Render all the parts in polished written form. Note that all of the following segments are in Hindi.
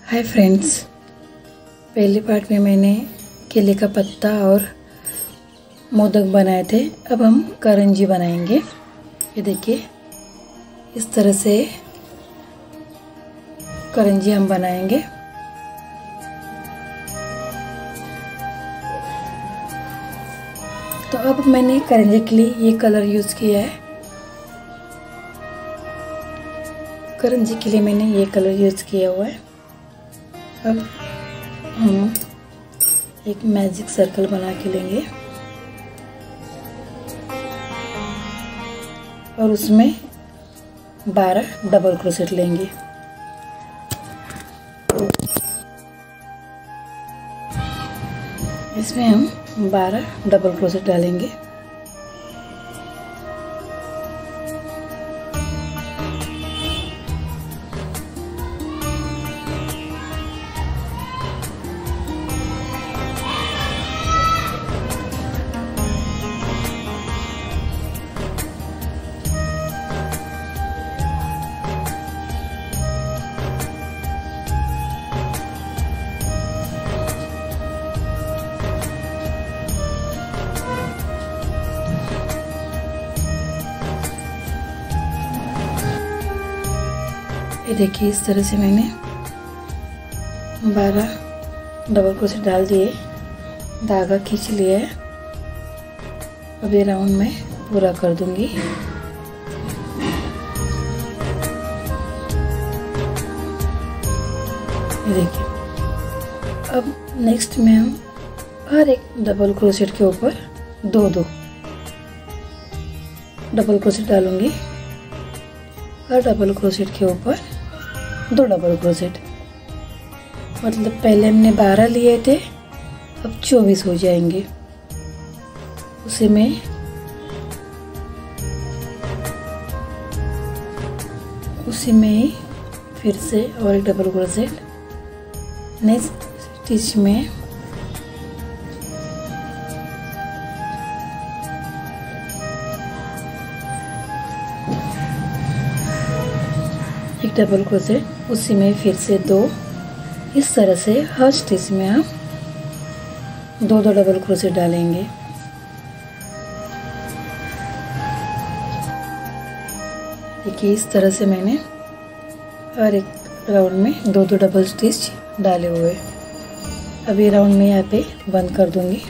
हाय फ्रेंड्स, पहले पार्ट में मैंने केले का पत्ता और मोदक बनाए थे। अब हम करंजी बनाएंगे। ये देखिए, इस तरह से करंजी हम बनाएंगे। तो अब मैंने करंजी के लिए ये कलर यूज़ किया है। करंजी के लिए मैंने ये कलर यूज़ किया हुआ है। अब हम एक मैजिक सर्कल बना के लेंगे और उसमें 12 डबल क्रोशेट लेंगे। इसमें हम 12 डबल क्रोशेट डालेंगे। ये देखिए, इस तरह से मैंने 12 डबल क्रोशेट डाल दिए, धागा खींच लिया है। अब ये राउंड में पूरा कर दूंगी। ये देखिए, अब नेक्स्ट में हम हर एक डबल क्रोशेट के ऊपर दो डबल क्रोशेट डालूंगी। हर डबल क्रोशेट के ऊपर 2 डबल क्रोशेट। मतलब पहले हमने 12 लिए थे, अब 24 हो जाएंगे। उसी में ही फिर से और एक डबल क्रोशेट। नेक्स्ट स्टिच में एक डबल क्रोशेट, उसी में फिर से 2। इस तरह से हर स्टिच में हम 2 डबल क्रोशेट डालेंगे। देखिए, इस तरह से मैंने हर एक राउंड में 2 डबल स्टिच डाले हुए। अब ये राउंड में यहाँ पे बंद कर दूंगी।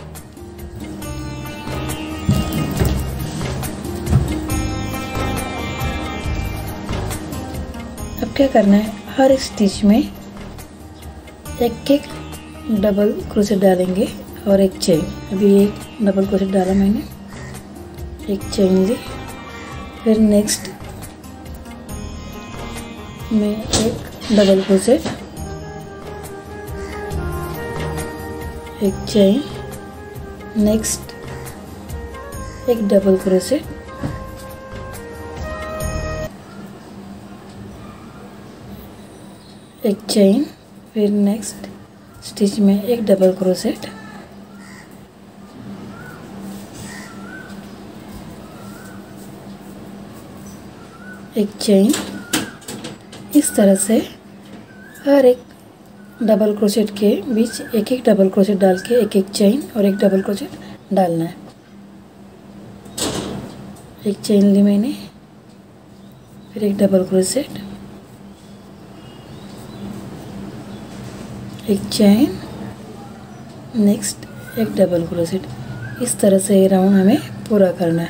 अब क्या करना है, हर एक स्टिच में एक डबल क्रोशेट डालेंगे और एक चेन। अभी एक डबल क्रोशेट डाला मैंने, एक चेन ली, फिर नेक्स्ट में एक डबल क्रोशेट, एक चेन, नेक्स्ट एक डबल क्रोशेट, एक चेन, फिर नेक्स्ट स्टिच में एक डबल क्रोशेट, एक चेन। इस तरह से हर एक डबल क्रोशेट के बीच एक डबल क्रोशेट डाल के एक चेन और एक डबल क्रोशेट डालना है। एक चेन ली मैंने, फिर एक डबल क्रोशेट, एक चेन, नेक्स्ट एक डबल क्रोशेट। इस तरह से ये राउंड हमें पूरा करना है।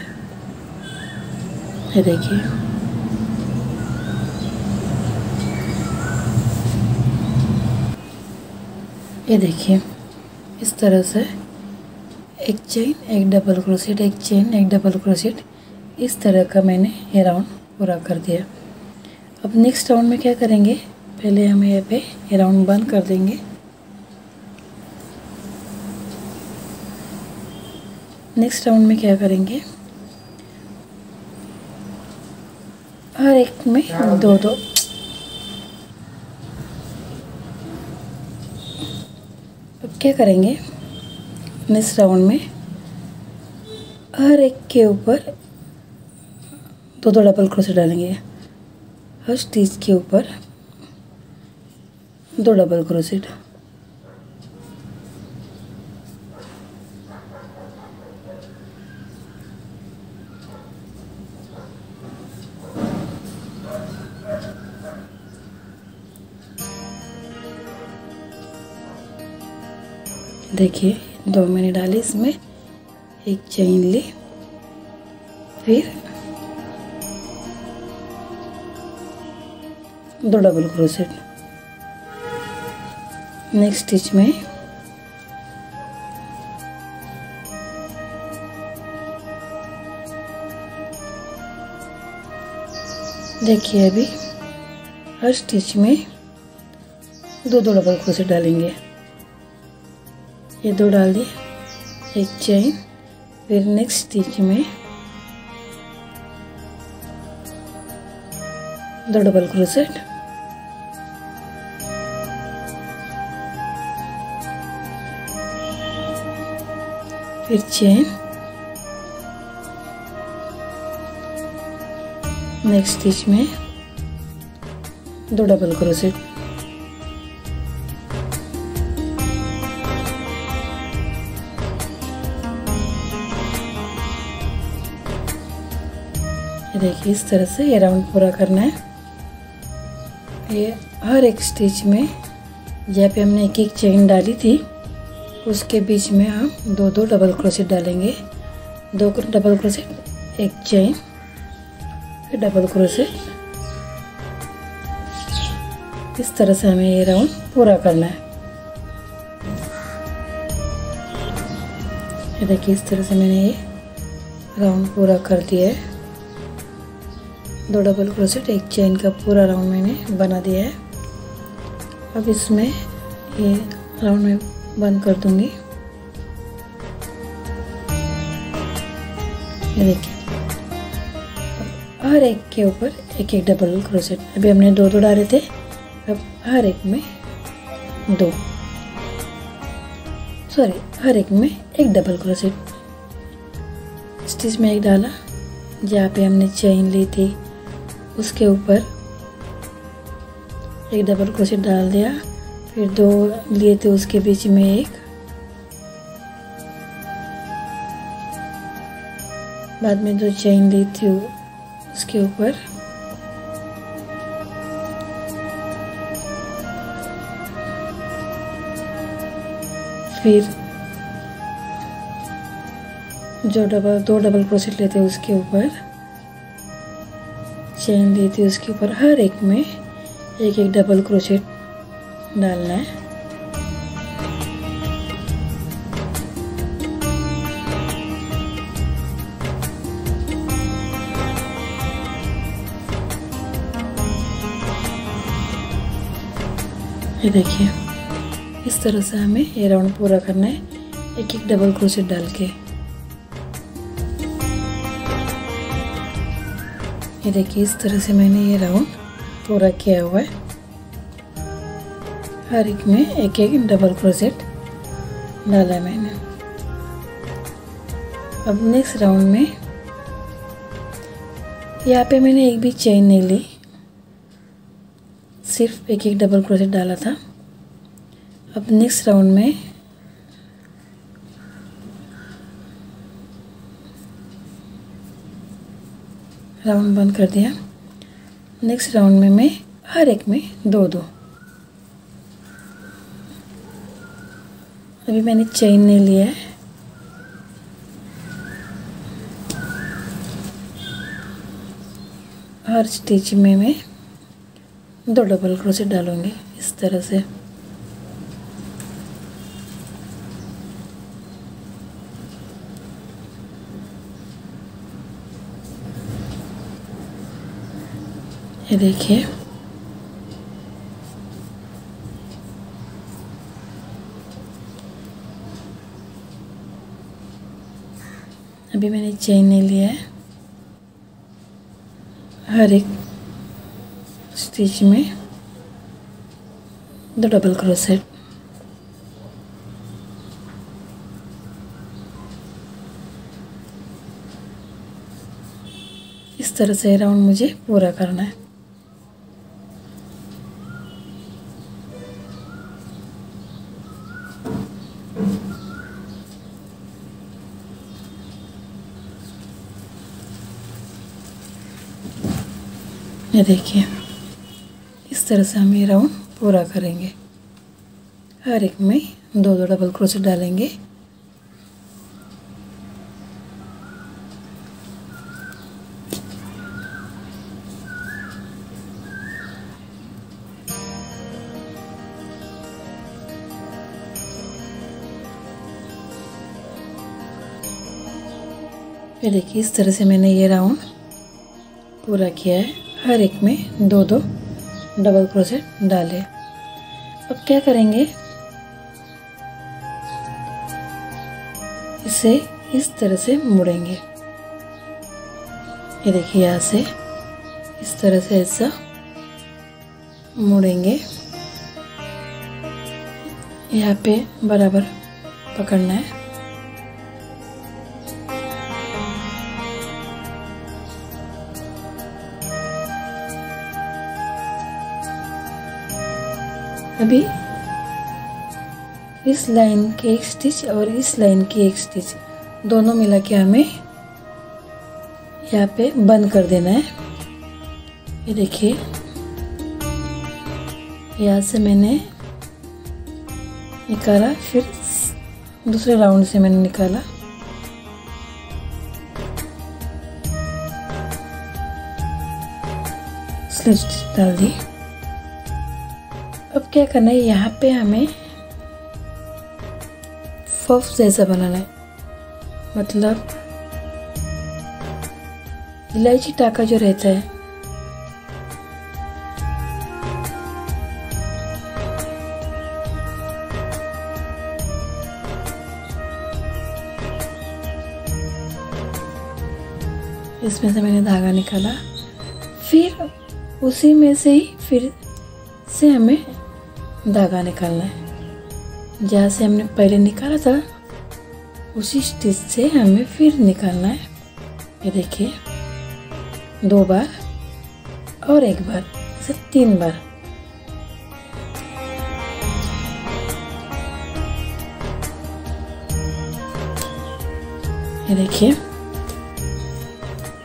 ये देखिए, ये देखिए, इस तरह से एक चेन, एक डबल क्रोशेट, एक चेन, एक डबल क्रोशेट। इस तरह का मैंने ये राउंड पूरा कर दिया। अब नेक्स्ट राउंड में क्या करेंगे, पहले हम यहाँ पे ये राउंड बंद कर देंगे। नेक्स्ट राउंड में क्या करेंगे, हर एक में 2 अब क्या करेंगे, नेक्स्ट राउंड में हर एक के ऊपर 2 डबल क्रोशेट डालेंगे। हर स्टिच के ऊपर 2 डबल क्रोशेट। देखिए 2 मैंने डाले, इसमें एक चेन ली, फिर 2 डबल क्रोशेट। नेक्स्ट स्टिच में देखिए अभी हर स्टिच में 2 डबल क्रोशेट डालेंगे। ये 2 डाल दिए, एक चेन, फिर नेक्स्ट स्टिच में 2 डबल क्रोशेट, फिर चेन, नेक्स्ट स्टिच में 2 डबल क्रोशेट, देखिए इस तरह से ये राउंड पूरा करना है। ये हर एक स्टिच में जहाँ पे हमने एक चेन डाली थी उसके बीच में हम 2 डबल क्रोशेट डालेंगे। 2 डबल क्रोशेट, एक चेन, फिर डबल क्रोशेट। इस तरह से हमें ये राउंड पूरा करना है। ये देखिए इस तरह से मैंने ये राउंड पूरा कर दिया है। 2 डबल क्रोशेट, एक चेन का पूरा राउंड मैंने बना दिया है। अब इसमें ये राउंड में बंद कर दूंगी। ये देखिए हर एक के ऊपर एक डबल क्रोशेट। अभी हमने 2 डाले थे, अब हर एक में 2, सॉरी हर एक में एक डबल क्रोशेट। स्टिच में एक डाला, जहाँ पे हमने चेन ली थी उसके ऊपर एक डबल क्रोशेट डाल दिया, फिर 2 लिए थे उसके बीच में एक, बाद में 2 चेन ली थी उसके ऊपर, फिर जो 2 डबल क्रोशेट लेते उसके ऊपर चेन ली थी उसके ऊपर, हर एक में एक डबल क्रोशेट डालना है। ये देखिए इस तरह से हमें ये राउंड पूरा करना है, एक डबल क्रोशेट डाल के। ये देखिए इस तरह से मैंने ये राउंड पूरा किया हुआ है। हर एक में एक डबल क्रोशेट डाला है मैंने। अब नेक्स्ट राउंड में यहाँ पे मैंने एक भी चेन नहीं ली, सिर्फ एक डबल क्रोशेट डाला था। अब नेक्स्ट राउंड में राउंड बंद कर दिया। नेक्स्ट राउंड में मैं हर एक में 2 अभी मैंने चेन नहीं लिया है। हर स्टिच में मैं 2 डबल क्रोशेट डालूंगी इस तरह से। ये देखिए अभी मैंने चेन नहीं लिया है। हर एक स्टिच में 2 डबल क्रोशेट। इस तरह से राउंड मुझे पूरा करना है। ये देखिए, इस तरह से हम ये राउंड पूरा करेंगे। हर एक में 2-2 डबल क्रोशेट डालेंगे। ये देखिए, इस तरह से मैंने ये राउंड पूरा किया है। हर एक में 2-2 डबल क्रोशेट डाले। अब क्या करेंगे, इसे इस तरह से मुड़ेंगे। ये देखिए, यहाँ से इस तरह से ऐसा मुड़ेंगे। यहाँ पे बराबर पकड़ना है। अभी इस लाइन के एक स्टिच और इस लाइन की एक स्टिच दोनों मिला के हमें यहाँ पे बंद कर देना है। ये देखिए, यहाँ से मैंने निकाला, फिर दूसरे राउंड से मैंने निकाला। स्लिप स्टिच डाल दी। अब क्या करना है, यहाँ पे हमें पफ जैसा बनाना है। मतलब इलायची टाका जो रहता है, इसमें से मैंने धागा निकाला। फिर उसी में से ही फिर से हमें धागा निकालना है। जहाँ से हमने पहले निकाला था उसी स्टिच से हमें फिर निकालना है। ये देखिए, 2 बार और 1 बार, ऐसे 3 बार। ये देखिए,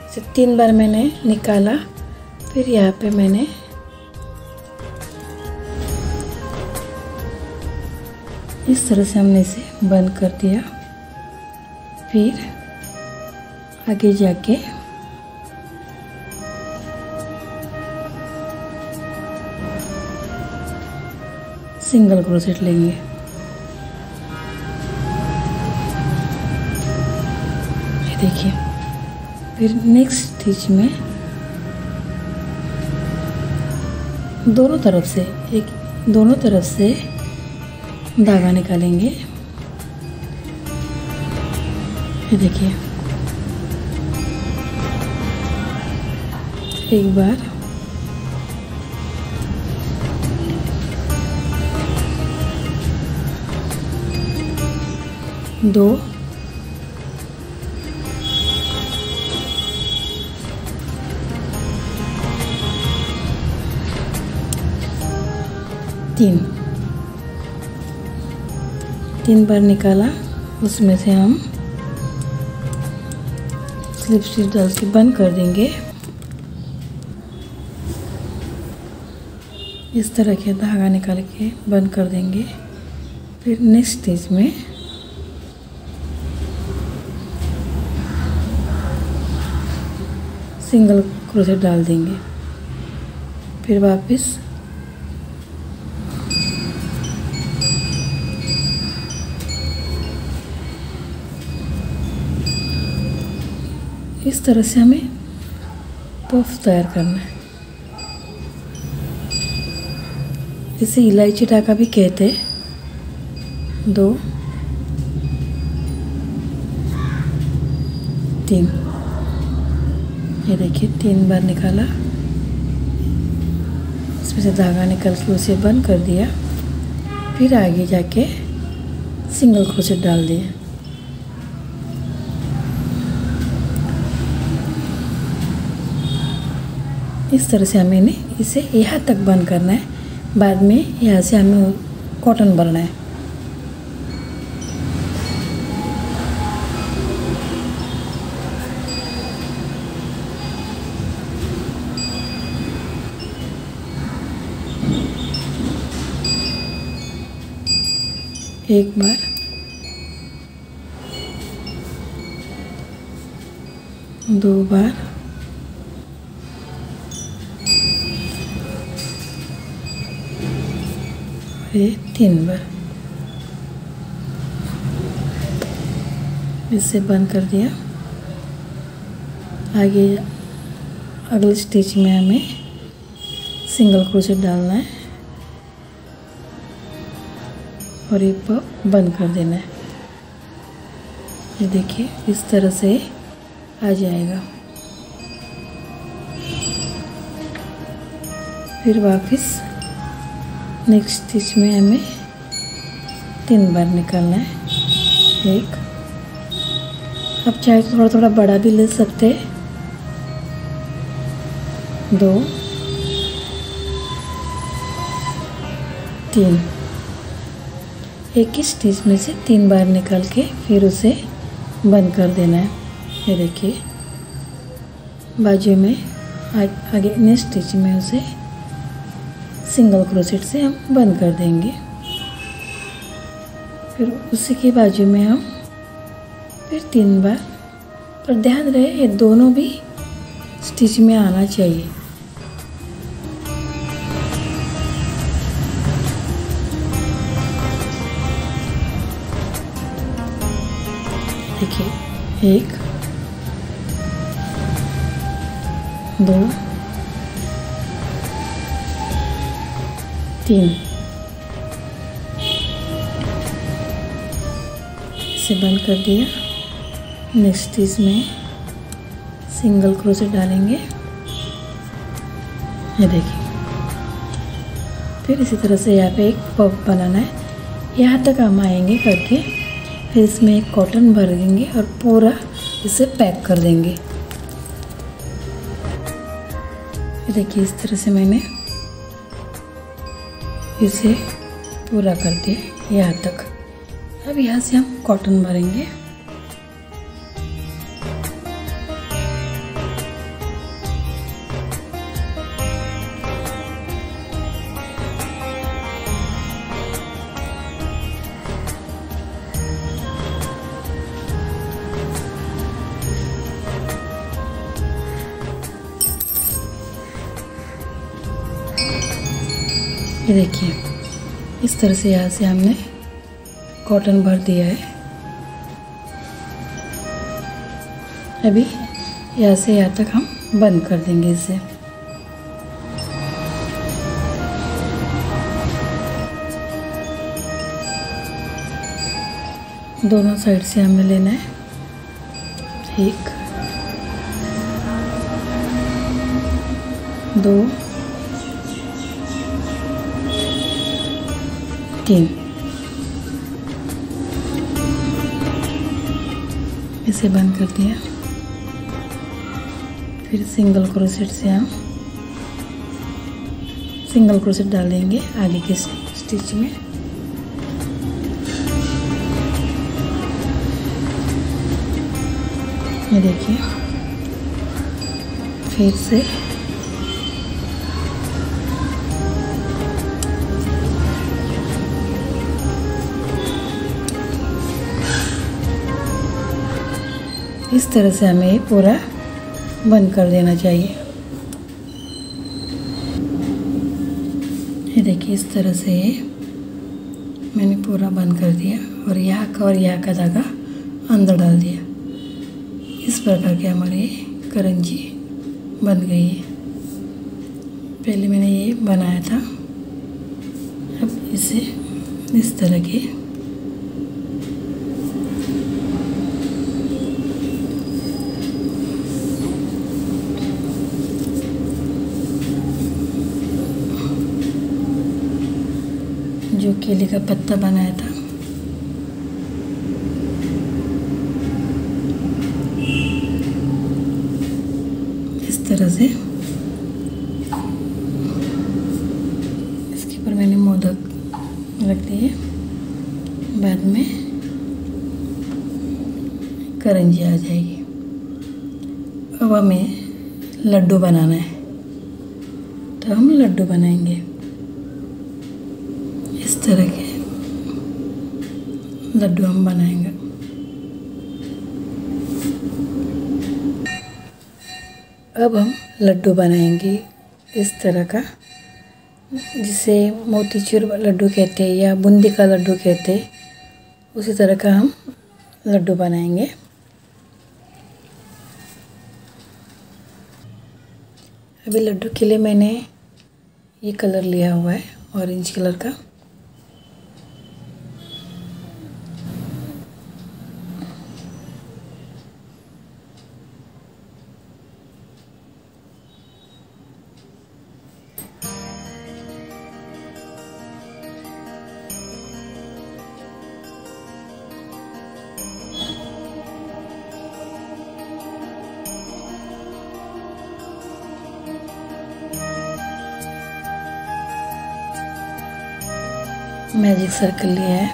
ऐसे 3 बार मैंने निकाला। फिर यहाँ पे मैंने इस तरह से हमने इसे बंद कर दिया। फिर आगे जाके सिंगल क्रोशेट लेंगे। ये देखिए, फिर नेक्स्ट स्टिच में दोनों तरफ से धागा निकालेंगे। ये देखिए, 1 बार, 2, 3 बार निकाला। उसमें से हम स्लिप स्टिच डाल के बंद कर देंगे। इस तरह के धागा निकाल के बंद कर देंगे। फिर नेक्स्ट स्टिच में सिंगल क्रोशेट डाल देंगे। फिर वापस इस तरह से हमें पफ तैयार करना है। इसे इलायची टाका भी कहते हैं। 2, 3, ये देखिए, 3 बार निकाला। इसमें से धागा निकाल के उसे बंद कर दिया। फिर आगे जाके सिंगल क्रोशेट डाल दिया। इस तरह से हमें इसे यहाँ तक बंद करना है। बाद में यहाँ से हमें कॉटन भरना है। एक बार, दो बार, और ये 3 बार। इसे बंद कर दिया। आगे अगले स्टिच में हमें सिंगल क्रोशेट डालना है और ये पफ बंद कर देना है। ये देखिए इस तरह से आ जाएगा। फिर वापस नेक्स्ट स्टिच में हमें 3 बार निकालना है। एक, अब चाहे तो थोड़ा थोड़ा बड़ा भी ले सकते हैं। 2, 3, एक ही स्टिच में से 3 बार निकाल के फिर उसे बंद कर देना है। ये देखिए बाजू में आगे नेक्स्ट स्टिच में उसे सिंगल क्रोशेट से हम बंद कर देंगे। फिर उसी के बाजू में हम फिर 3 बार, पर ध्यान रहे ये दोनों भी स्टिच में आना चाहिए। देखिए 1, 2, 3, इसे बंद कर दिया। नेक्स्ट स्टिच में सिंगल क्रोशेट डालेंगे। ये देखिए फिर इसी तरह से यहाँ पे एक पफ बनाना है। यहाँ तक हम आएंगे करके, फिर इसमें एक कॉटन भर देंगे और पूरा इसे पैक कर देंगे। ये देखिए इस तरह से मैंने इसे पूरा कर दिया यहाँ तक। अब यहाँ से हम कॉटन भरेंगे। ये देखिए इस तरह से यहाँ से हमने कॉटन भर दिया है। अभी यहाँ से यहाँ तक हम बंद कर देंगे इसे। दोनों साइड से हमें लेना है। 1, 2, 3, इसे बंद कर दिया। फिर सिंगल क्रोशेट से हम सिंगल क्रोशेट डालेंगे आगे के स्टिच में। ये देखिए फिर से इस तरह से हमें पूरा बंद कर देना चाहिए। ये देखिए इस तरह से मैंने पूरा बंद कर दिया और यहाँ का धागा अंदर डाल दिया। इस प्रकार के हमारी करंजी बन गई है। पहले मैंने ये बनाया था, अब इसे इस तरह के जो केले का पत्ता बनाया था इस तरह से इसके ऊपर मैंने मोदक रख दिए। बाद में करंजी आ जाएगी। अब हमें लड्डू बनाना है, तो हम लड्डू बनाएंगे इस तरह के। लड्डू हम बनाएंगे। अब हम लड्डू बनाएंगे इस तरह का, जिसे मोतीचूर लड्डू कहते हैं या बूंदी का लड्डू कहते हैं, उसी तरह का हम लड्डू बनाएंगे। अभी लड्डू के लिए मैंने ये कलर लिया हुआ है, ऑरेंज कलर का। मैजिक सर्कल लिया है।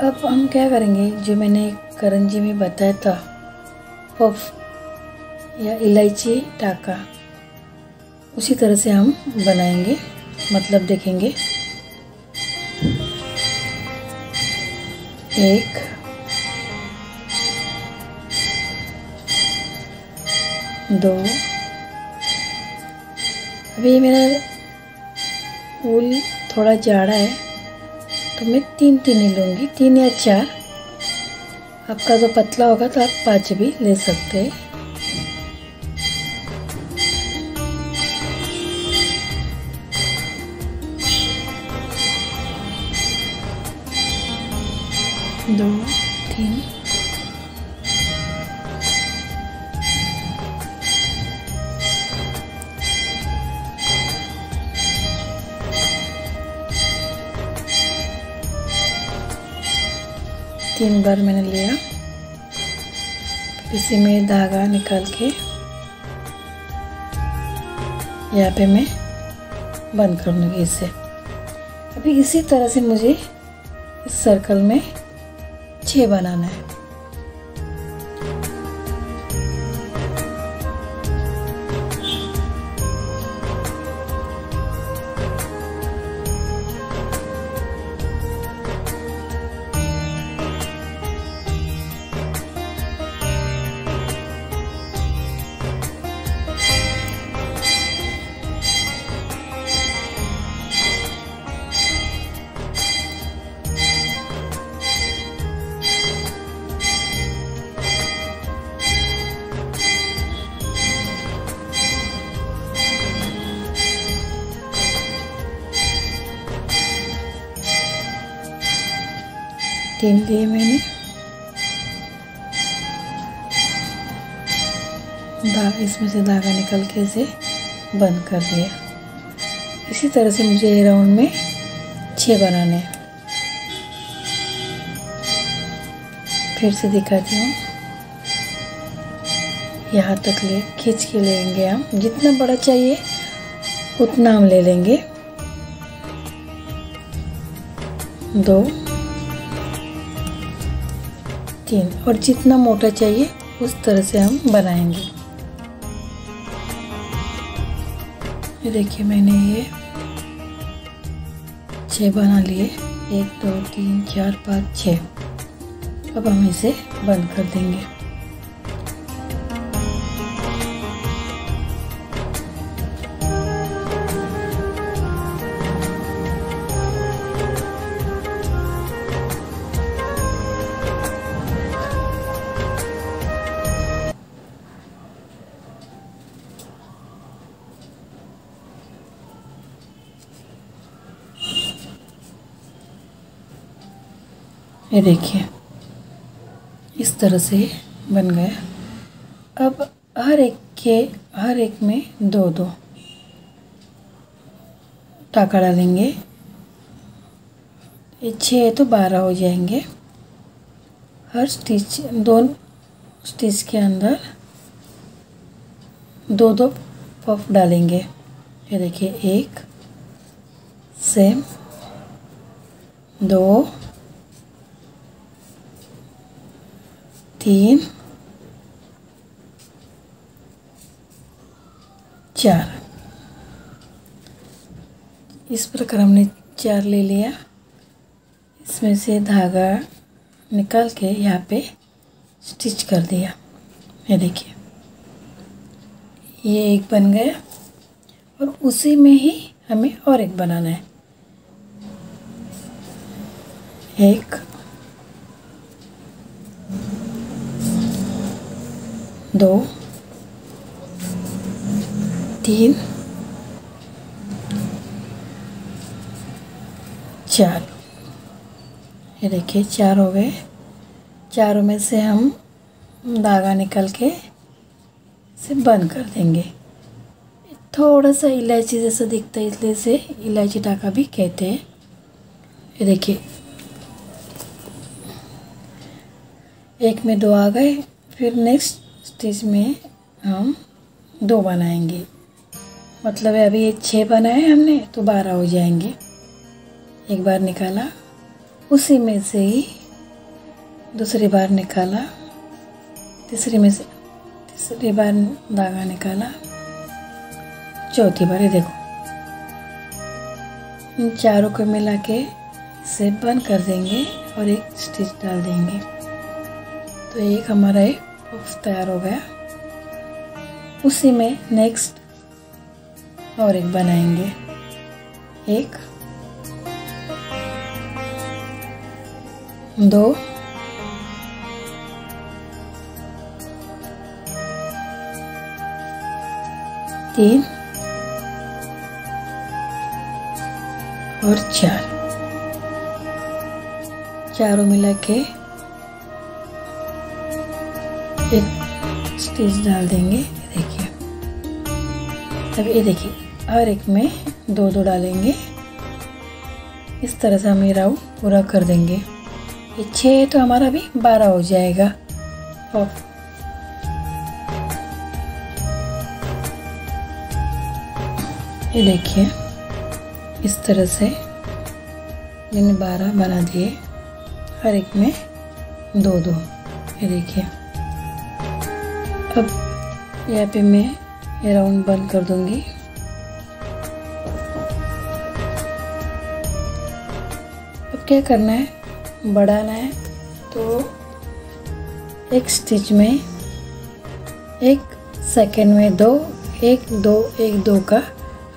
अब हम क्या करेंगे, जो मैंने करंजी में बताया था, पफ या इलायची टाका, उसी तरह से हम बनाएंगे। मतलब देखेंगे, 1 2, अभी मेरा फूल थोड़ा जाड़ा है तो मैं 3 ही लूँगी, 3 या 4। आपका जो पतला होगा तो आप 5 भी ले सकते हैं। दो, 3, तीन बार मैंने लिया। इसी में धागा निकाल के यहाँ पे मैं बंद कर लूँगी इसे। अभी इसी तरह से मुझे इस सर्कल में 6 बनाना है। तीन लिए मैंने, इसमें से धागा निकल के इसे बंद कर दिया। इसी तरह से मुझे ये राउंड में 6 बनाने हैं। फिर से दिखाती हूँ, यहाँ तक ले खींच के लेंगे हम। जितना बड़ा चाहिए उतना हम ले लेंगे। 2, 3, और जितना मोटा चाहिए उस तरह से हम बनाएंगे। ये देखिए, मैंने ये 6 बना लिए। 1 2 3 4 5 6। अब हम इसे बंद कर देंगे। ये देखिए, इस तरह से बन गया। अब हर एक में 2 टाका डालेंगे। ये 6 है तो 12 हो जाएंगे। हर स्टिच 2 स्टिच के अंदर 2 पफ डालेंगे। ये देखिए, 1 सेम, 2 3 4। इस प्रकार हमने 4 ले लिया। इसमें से धागा निकाल के यहाँ पे स्टिच कर दिया। ये देखिए, ये एक बन गया और उसी में ही हमें और एक बनाना है। एक, दो, तीन, चार। ये देखिए 4 हो गए। चारों में से हम धागा निकाल के इसे बंद कर देंगे। थोड़ा सा इलायची जैसा दिखता है, इसलिए इसे इलायची टाका भी कहते हैं। ये देखिए, एक में 2 आ गए। फिर नेक्स्ट स्टिच में हम 2 बनाएंगे। मतलब अभी ये 6 बनाए हमने, तो 12 हो जाएंगे। एक बार निकाला, उसी में से ही दूसरी बार निकाला, तीसरी में से तीसरी बार धागा निकाला, चौथी बार। ये देखो, इन चारों को मिला के इसे बंद कर देंगे और एक स्टिच डाल देंगे। तो एक हमारा एक पफ तैयार हो गया। उसी में नेक्स्ट और एक बनाएंगे। एक, 2, 3 और 4। चारों मिला के एक स्टिच डाल देंगे। देखिए, अब ये देखिए, हर एक में 2-2 डालेंगे। इस तरह से हम ये राउंड पूरा कर देंगे। ये 6 तो हमारा भी 12 हो जाएगा। पफ ये देखिए, इस तरह से मैंने 12 बना दिए, हर एक में 2-2। ये देखिए, अब यहाँ पे मैं ये राउंड बंद कर दूंगी। अब क्या करना है, बढ़ाना है। तो एक स्टिच में 1 सेकेंड में 2, 1 2 1 2 का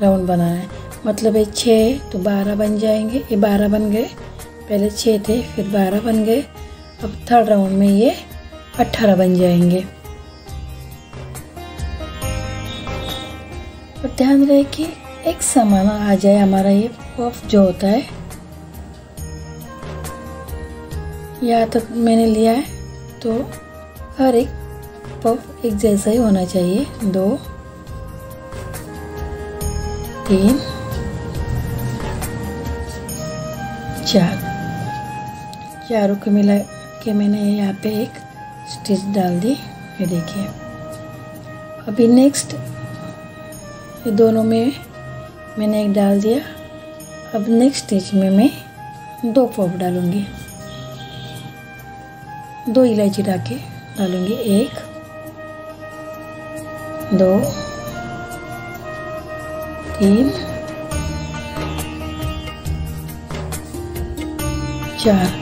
राउंड बनाना है। मतलब ये 6 तो 12 बन जाएंगे। ये 12 बन गए, पहले 6 थे, फिर 12 बन गए। अब थर्ड राउंड में ये 18 बन जाएंगे। और ध्यान रहे कि एक समान आ जाए हमारा ये पफ जो होता है। यहाँ तक मैंने लिया है, तो हर एक पफ एक जैसा ही होना चाहिए। 2, 3, 4। चारों को मिला के मैंने यहाँ पे एक स्टिच डाल दी। ये देखिए, अभी नेक्स्ट ये दोनों में मैंने एक डाल दिया। अब नेक्स्ट स्टिच में मैं 2 पफ डालूंगी, 2 इलायची डालूंगी। 1, 2, 3, 4।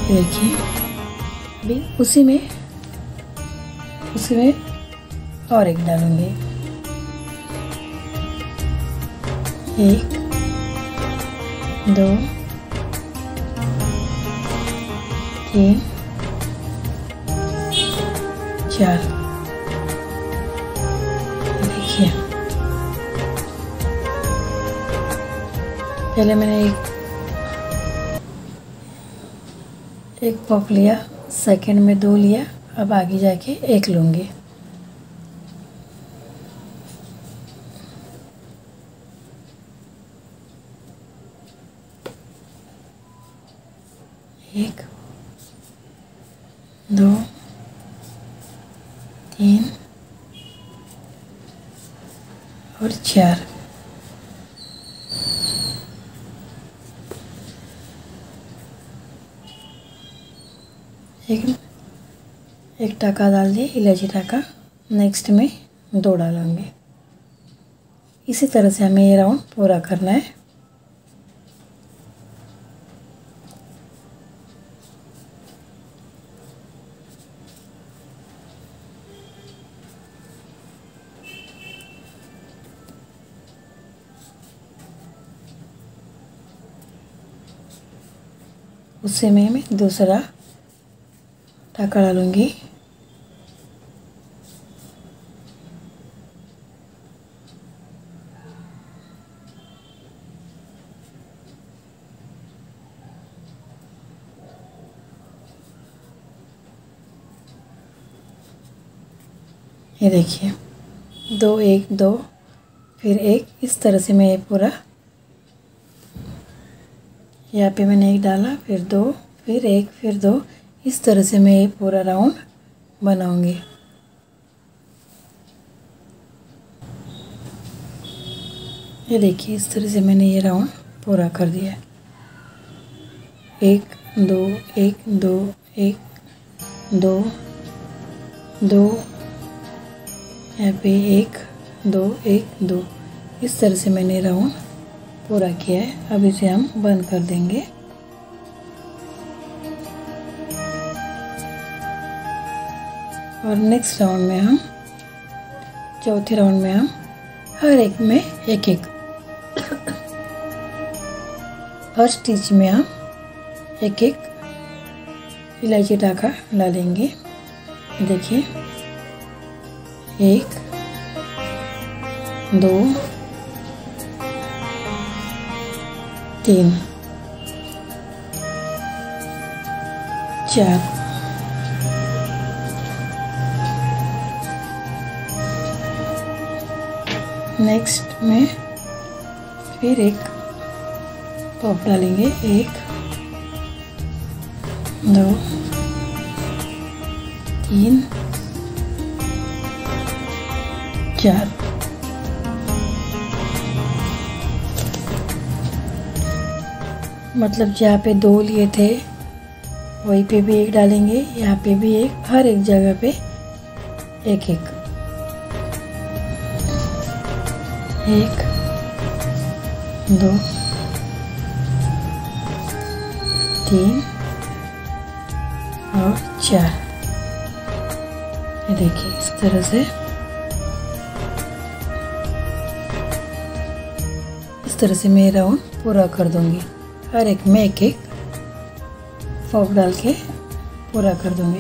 देखिए, अभी उसी में और एक डालूंगी। 1, 2, 3, 4। देखिए, पहले मैंने एक पफ लिया, सेकंड में 2 लिया, अब आगे जाके 1 लूँगी। एक, 2, 3 और 4। एक टाका डाल दिए, इलायची टाका। नेक्स्ट में 2 डालेंगे। इसी तरह से हमें ये राउंड पूरा करना है। उसी में मैं दूसरा टाका डालूंगी। ये देखिए 2 1 2 फिर 1, इस तरह से मैं ये पूरा, यहाँ पे मैंने 1 डाला, फिर 2, फिर 1, फिर 2, इस तरह से मैं ये पूरा राउंड बनाऊंगी। ये देखिए इस तरह से मैंने ये राउंड पूरा कर दिया। 1 2 1 2 1 2 2, यहाँ पे 1 2 1 2, इस तरह से मैंने राउंड पूरा किया है। अब इसे हम बंद कर देंगे। और नेक्स्ट राउंड में हम, चौथे राउंड में हम हर एक में एक एक, हर स्टिच में हम एक एक इलायची टाका डालेंगे। देखिए 1 2 3 4, नेक्स्ट में फिर एक पॉप डालेंगे। 1 2 3 4, मतलब जहाँ पे 2 लिए थे वहीं पे भी 1 डालेंगे, यहाँ पे भी 1, हर एक जगह पे एक एक, 1 2 3 और 4। ये देखिए इस तरह से, इस तरह से मैं राउंड पूरा कर दूंगी। हर एक में एक एक पॉप डाल के पूरा कर दूंगी।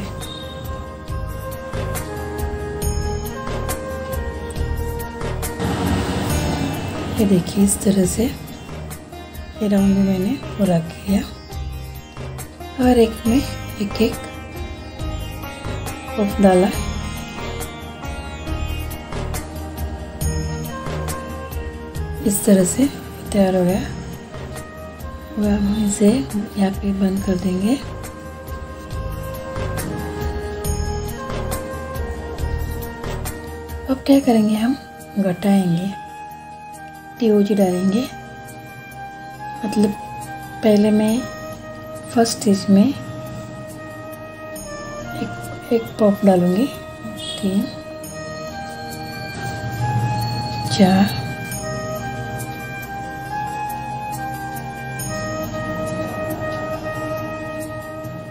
ये देखिए इस तरह से ये राउंड भी मैंने पूरा किया। हर एक में एक एक पॉप डाला। इस तरह से तैयार हो गया। अब हम इसे यहाँ पे बंद कर देंगे। अब क्या करेंगे, हम घटाएंगे, टीओजी डालेंगे। मतलब पहले मैं फर्स्ट स्टिच में एक पॉप डालूंगी। 3 4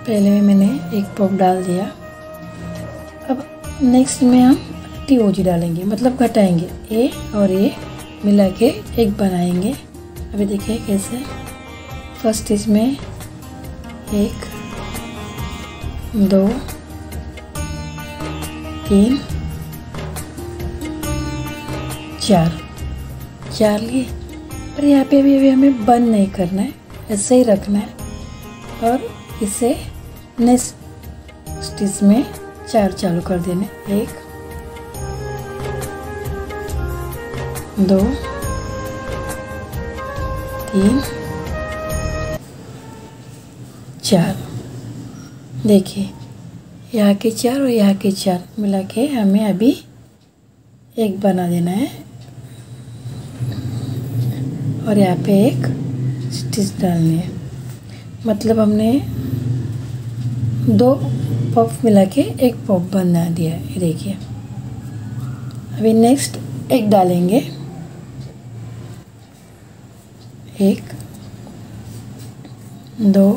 पहले में मैंने एक पॉप डाल दिया। अब नेक्स्ट में हम टीओजी डालेंगे, मतलब घटाएंगे। ए और ए मिला के एक बनाएंगे। अभी देखिए कैसे। फर्स्ट स्टिच में 1 2 3 4 लिए। और यहाँ पे भी हमें बंद नहीं करना है, ऐसे ही रखना है। और इसे नेक्स्ट स्टिच में 4 चालू कर देने। 1 2 3 4। देखिए यहाँ के 4 और यहाँ के 4 मिला के हमें अभी एक बना देना है। और यहाँ पे एक स्टिच डालनी है। मतलब हमने 2 पॉप मिला के एक पॉप बना दिया है। ये देखिए। अभी नेक्स्ट एक डालेंगे। 1 2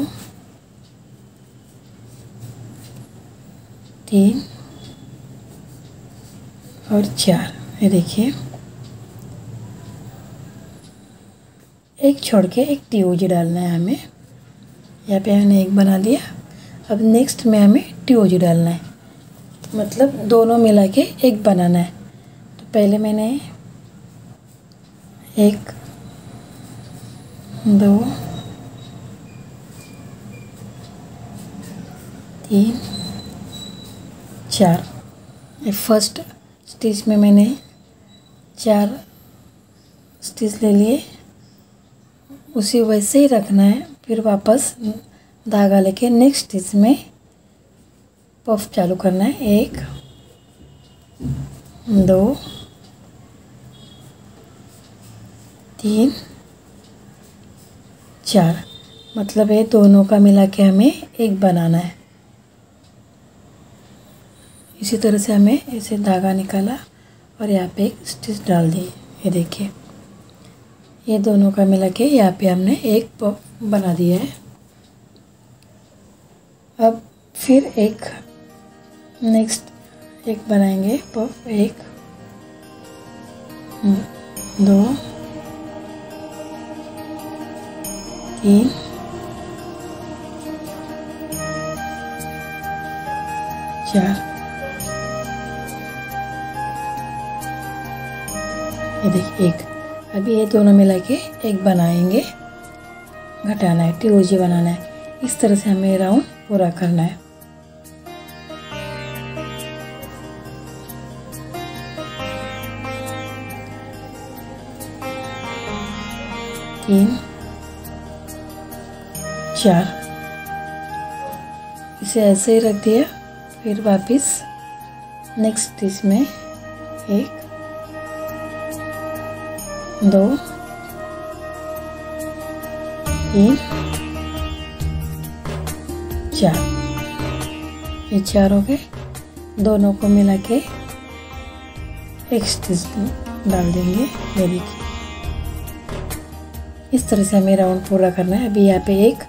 3 और 4। ये देखिए, एक छोड़ के एक टीओजी डालना है हमें। यहाँ पे हमने एक बना दिया। अब नेक्स्ट में हमें टीओजी डालना है, मतलब दोनों मिला के एक बनाना है। तो पहले मैंने 1 2 3 4। फर्स्ट स्टिच में मैंने 4 स्टिच ले लिए, उसी वैसे ही रखना है। फिर वापस धागा लेके नेक्स्ट स्टिच में पफ चालू करना है। 1 2 3 4, मतलब ये दोनों का मिला के हमें एक बनाना है। इसी तरह से हमें ऐसे धागा निकाला और यहाँ पे एक स्टिच डाल दी। ये देखिए, ये दोनों का मिला के यहाँ पे हमने एक पफ बना दिया है। अब फिर एक नेक्स्ट एक बनाएंगे पफ। 1 2 3 4। ये देखिए एक। अभी ये दोनों मिला के एक बनाएंगे, घटाना है, टीओजी बनाना है। इस तरह से हमें राउंड पूरा करना है। तीन 4, इसे ऐसे ही रख दिया। फिर वापस नेक्स्ट स्टिच में 1 2 3 4। ये 4 हो गए। दोनों को मिला के एक स्टिच डाल देंगे। ये देखिए, इस तरह से हमें राउंड पूरा करना है। अभी यहाँ पे एक,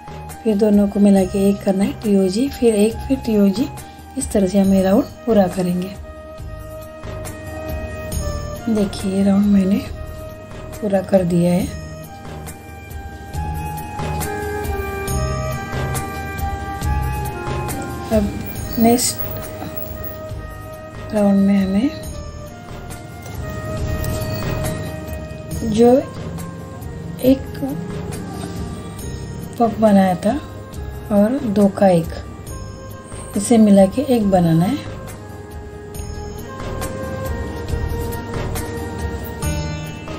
फिर दोनों को मिला के एक करना है टीओजी, फिर एक, फिर टीओजी। इस तरह से हमें राउंड पूरा करेंगे। देखिए, राउंड मैंने पूरा कर दिया है। अब नेक्स्ट राउंड में हमें जो एक पफ बनाया था और 2 का 1, इसे मिला के एक बनाना है।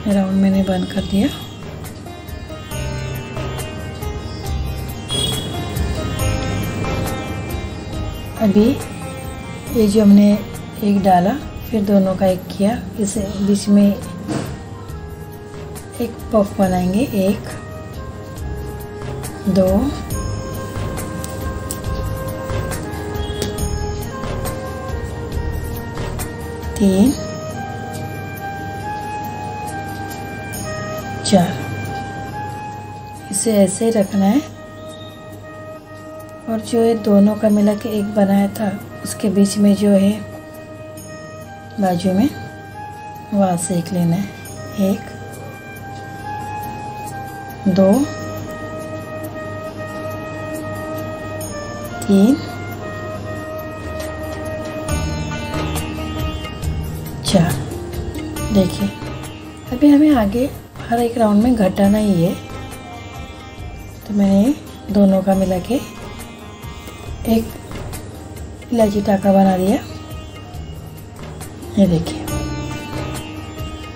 राउंड मैंने बंद कर दिया। अभी ये जो हमने एक डाला, फिर दोनों का एक किया, इसे बीच में एक पफ बनाएंगे। 1 2 3 4। इसे ऐसे ही रखना है। और जो है दोनों का मिला के एक बनाया था, उसके बीच में जो है बाजू में, वहाँ से एक लेना है। 1 2 3 4। देखिए, अभी हमें आगे हर एक राउंड में घटाना ही है। तो मैंने दोनों का मिला के एक इलायची टाका बना दिया। ये देखिए,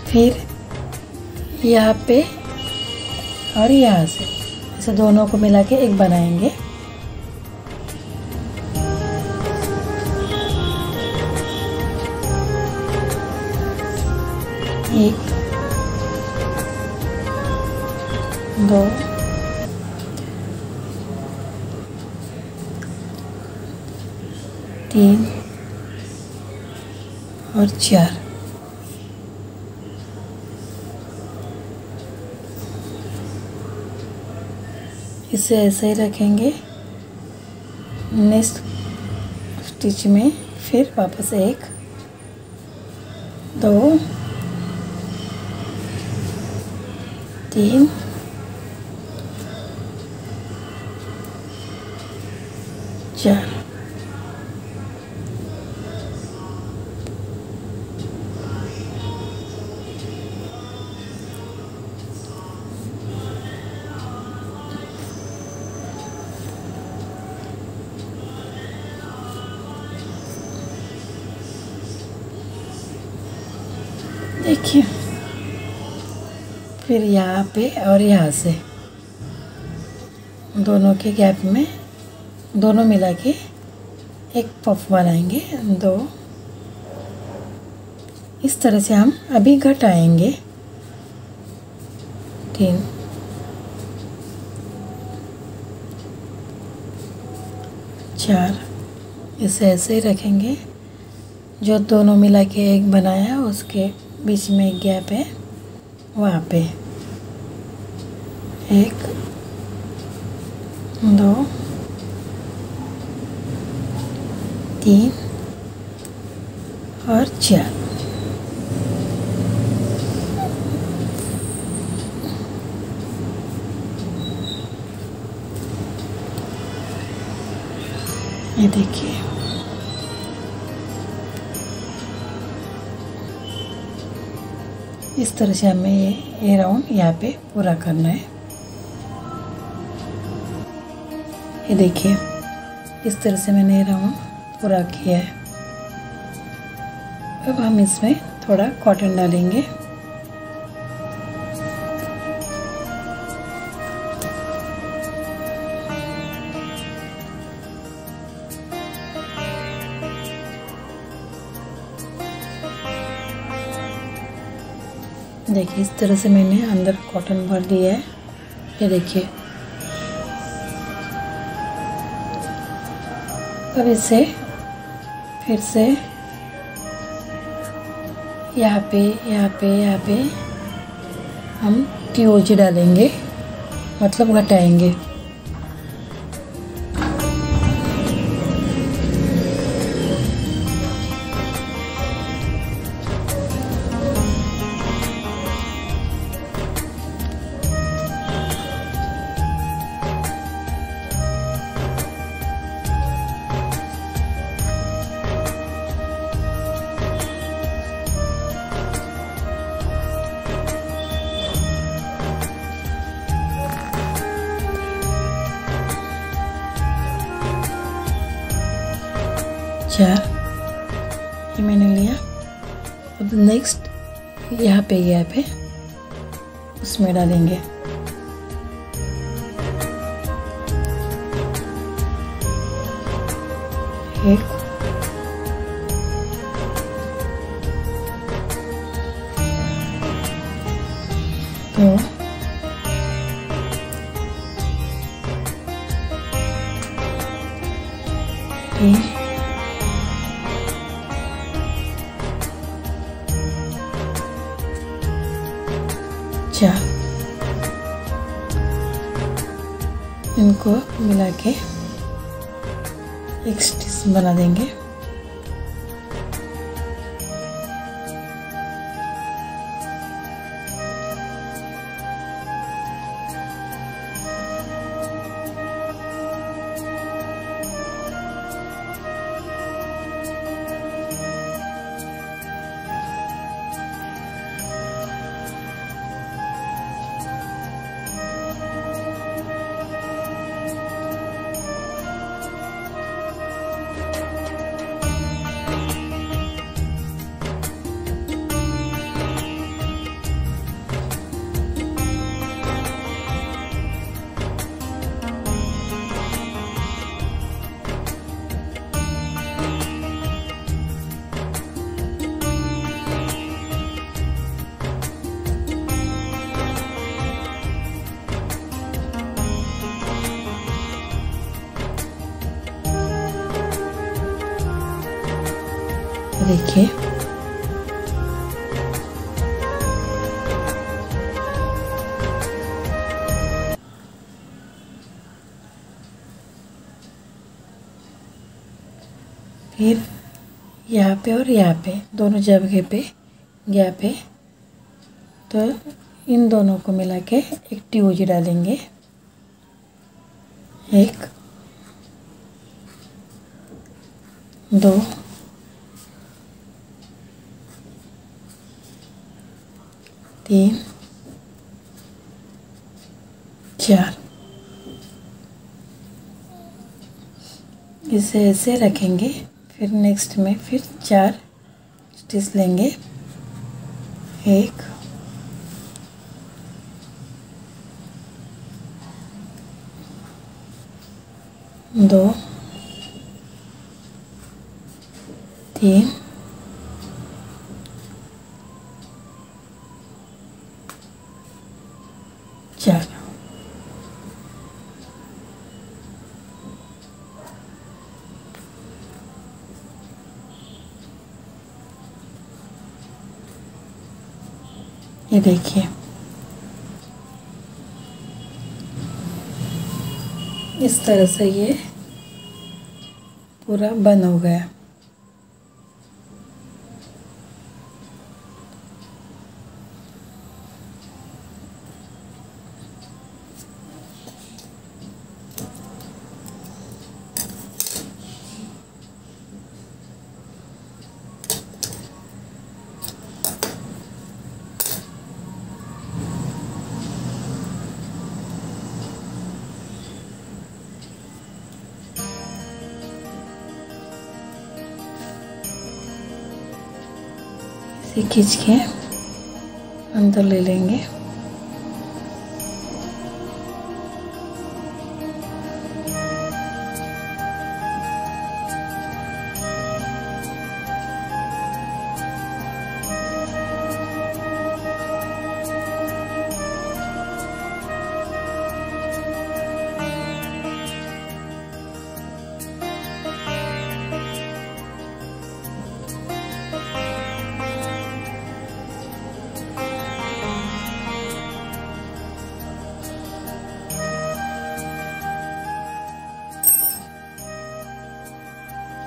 फिर यहाँ पे और यहाँ से ऐसे दोनों को मिला के एक बनाएंगे। एक 2 3 और 4। इसे ऐसे ही रखेंगे। नेक्स्ट स्टिच में फिर वापस 1 2 3 4 देखिए, फिर यहाँ पे और यहाँ से दोनों के गैप में दोनों मिला के एक पफ बनाएंगे। 2 इस तरह से हम अभी घटाएंगे। 3 4 इसे ऐसे ही रखेंगे। जो दोनों मिला के एक बनाया उसके बीच में एक गैप है, वहाँ पे 1 2 3 और 4। ये देखिए, इस तरह से हमें ये राउंड यहाँ पे पूरा करना है। ये देखिए, इस तरह से मैंने ये राउंड पूरा किया है। अब हम इसमें थोड़ा कॉटन डालेंगे। देखिए, इस तरह से मैंने अंदर कॉटन भर दिया है। ये देखिए, अब इसे फिर से यहाँ पे हम TOG डालेंगे, मतलब घटाएंगे। ये मैंने लिया। अब नेक्स्ट यहाँ पे गैप है, उसमें डालेंगे। एक 2 3 4। इनको मिला के एक स्टिच बना देंगे। देखिए, फिर यहाँ पे और यहाँ पे दोनों जगह पे गैप है, तो इन दोनों को मिला के एक टी डालेंगे। 1 2 3 4, इसे ऐसे रखेंगे। फिर नेक्स्ट में फिर 4 स्टिच लेंगे। 1 2 3 4। ये देखिए इस तरह से ये पूरा बन हो गया। इसे खींच के अंदर ले लेंगे।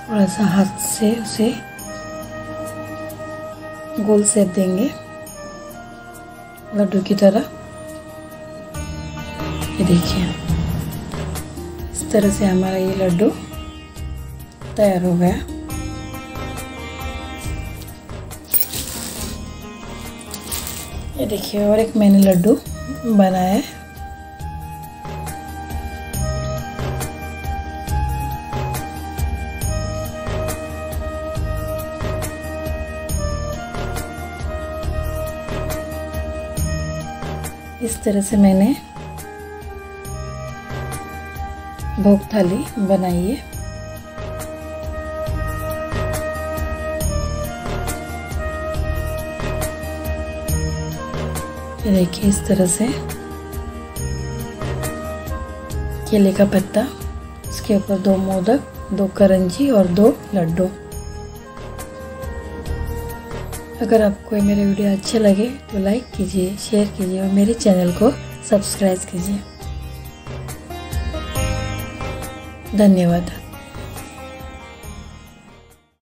थोड़ा सा हाथ से उसे गोल शेप देंगे लड्डू की तरह। ये देखिए इस तरह से हमारा ये लड्डू तैयार हो गया। ये देखिए और एक मैंने लड्डू बनाया है। इस तरह से मैंने भोग थाली बनाई है। ये देखिए इस तरह से केले का पत्ता, इसके ऊपर 2 मोदक, 2 करंजी और 2 लड्डू। अगर आपको मेरे वीडियो अच्छे लगे तो लाइक कीजिए, शेयर कीजिए और मेरे चैनल को सब्सक्राइब कीजिए। धन्यवाद।